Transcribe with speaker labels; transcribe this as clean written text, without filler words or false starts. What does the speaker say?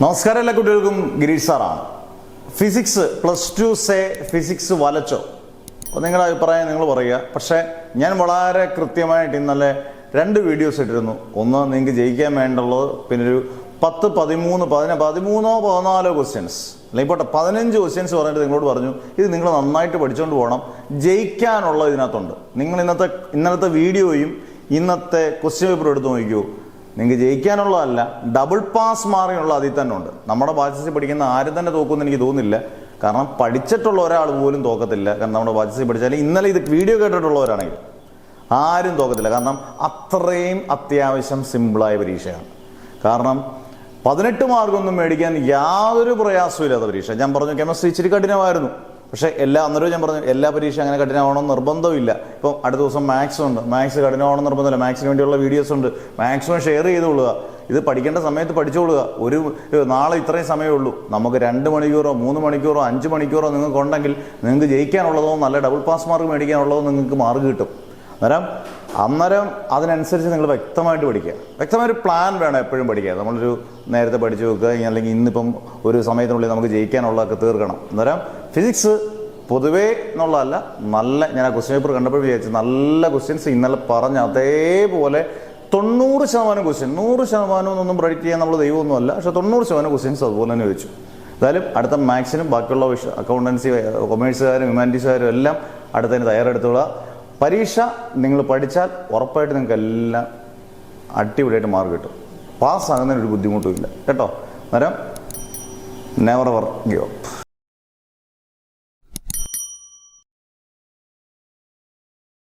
Speaker 1: നമസ്കാരം എല്ലാ കുട്ടികൾക്കും ഗിരീഷ് സാറാണ്. ഫിസിക്സ് +2 സേ ഫിസിക്സ് വലച്ചോ? നിങ്ങളുടെ അഭിപ്രായം നിങ്ങൾ പറയുക. പക്ഷേ ഞാൻ വളരെ കൃത്യമായിട്ട് ഇന്നലെ 2 വീഡിയോസ് ഇട്ടിരുന്നു. ഒന്ന് നിങ്ങൾക്ക് ജയിക്കാൻ വേണ്ടുള്ളത്, പിന്നെ ഒരു 10, 13, 14 ക്വസ്റ്റ്യൻസ്, അല്ലെങ്കിൽ പോട്ടെ 15 ക്വസ്റ്റ്യൻസ് പറഞ്ഞിട്ട് നിങ്ങളോട് പറഞ്ഞു ഇത് നിങ്ങൾ നന്നായിട്ട് പഠിച്ചുകൊണ്ട് പോകണം, ജയിക്കാനുള്ള ഇതിനകത്തുണ്ട്. നിങ്ങൾ ഇന്നലത്തെ വീഡിയോയും ഇന്നത്തെ ക്വസ്റ്റ്യൻ പേപ്പറും എടുത്ത് നോക്കിക്കൂ. നിങ്ങൾക്ക് ജയിക്കാനുള്ളതല്ല, ഡബിൾ പാസ് മാറിയുള്ള അതിൽ തന്നെ ഉണ്ട്. നമ്മുടെ ബാച്ചിൽ പഠിക്കുന്ന ആരും തന്നെ തോക്കുമെന്ന് എനിക്ക് തോന്നുന്നില്ല. കാരണം പഠിച്ചിട്ടുള്ള ഒരാൾ പോലും തോക്കത്തില്ല. കാരണം നമ്മുടെ ബാച്ചിൽ പഠിച്ചാൽ ഇന്നലെ ഇത് വീഡിയോ കേട്ടിട്ടുള്ളവരാണെങ്കിൽ ആരും തോക്കത്തില്ല. കാരണം അത്രയും അത്യാവശ്യം സിമ്പിളായ പരീക്ഷയാണ്. കാരണം 18 മാർക്കൊന്നും മേടിക്കാൻ യാതൊരു പ്രയാസവും ഇല്ലാത്ത പരീക്ഷ. ഞാൻ പറഞ്ഞു കെമിസ്ട്രി ഇച്ചിരി കഠിനമായിരുന്നു, പക്ഷേ അന്നേരം ഞാൻ പറഞ്ഞു എല്ലാ പരീക്ഷ അങ്ങനെ കഠിനമാവണമെന്ന് നിർബന്ധമില്ല. ഇപ്പം അടുത്ത ദിവസം മാത്സ് ഉണ്ട്, മാത്സ് കഠിനമാവണമെന്ന് നിർബന്ധമില്ല. മാത്സിന് വേണ്ടിയുള്ള വീഡിയോസ് ഉണ്ട്, മാക്സിമം ഷെയർ ചെയ്തുകൊള്ളുക. ഇത് പഠിക്കേണ്ട സമയത്ത് പഠിച്ചുകൊള്ളുക. നാളെ ഇത്രയും സമയമേ ഉള്ളൂ. നമുക്ക് 2 മണിക്കൂറോ 3 മണിക്കൂറോ 5 മണിക്കൂറോ നിങ്ങൾക്ക് ഉണ്ടെങ്കിൽ നിങ്ങൾക്ക് ജയിക്കാനുള്ളതോ നല്ല ഡബിൾ പാസ് മാർക്ക് മേടിക്കാനുള്ളതോ നിങ്ങൾക്ക് മാർക്ക് കിട്ടും. അന്നേരം അതിനനുസരിച്ച് നിങ്ങൾ വ്യക്തമായിട്ട് പഠിക്കുക. വ്യക്തമായൊരു പ്ലാൻ വേണം എപ്പോഴും പഠിക്കുക. നമ്മളൊരു നേരത്തെ പഠിച്ചു വെക്കുക, അല്ലെങ്കിൽ ഇന്നിപ്പം ഒരു സമയത്തിനുള്ളിൽ നമുക്ക് ജയിക്കാനുള്ളതൊക്കെ തീർക്കണം. അന്നേരം ഫിസിക്സ് പൊതുവേ എന്നുള്ളതല്ല, ഞാൻ ആ ക്വസ്റ്റ്യൻ പേപ്പർ കണ്ടപ്പോൾ വിചാരിച്ചു നല്ല ക്വസ്റ്റ്യൻസ് ഇന്നലെ പറഞ്ഞ അതേപോലെ 90% ക്വസ്റ്റ്യൻ, 100% ഒന്നും പ്രൊഡിക്റ്റ് ചെയ്യാൻ നമ്മൾ ദൈവമൊന്നുമല്ല, പക്ഷേ 90% ക്വസ്റ്റ്യൻസ് അതുപോലെ തന്നെ ചോദിച്ചു. എന്തായാലും അടുത്ത മാത്സിനും ബാക്കിയുള്ള അക്കൗണ്ടൻസി, കൊമേഴ്സുകാരും ഹ്യൂമാനിറ്റീസുകാരും എല്ലാം അടുത്തതിന് തയ്യാറെടുത്തുള്ള പരീക്ഷ നിങ്ങൾ പഠിച്ചാൽ ഉറപ്പായിട്ട് നിങ്ങൾക്ക് എല്ലാം അടിപൊളിയായിട്ട് മാർക്ക് കിട്ടും. പാസ്സാകുന്നതിനൊരു ബുദ്ധിമുട്ടും ഇല്ല കേട്ടോ. അന്നേരം നെവർ എവർ ഗിവ് അപ്പ്.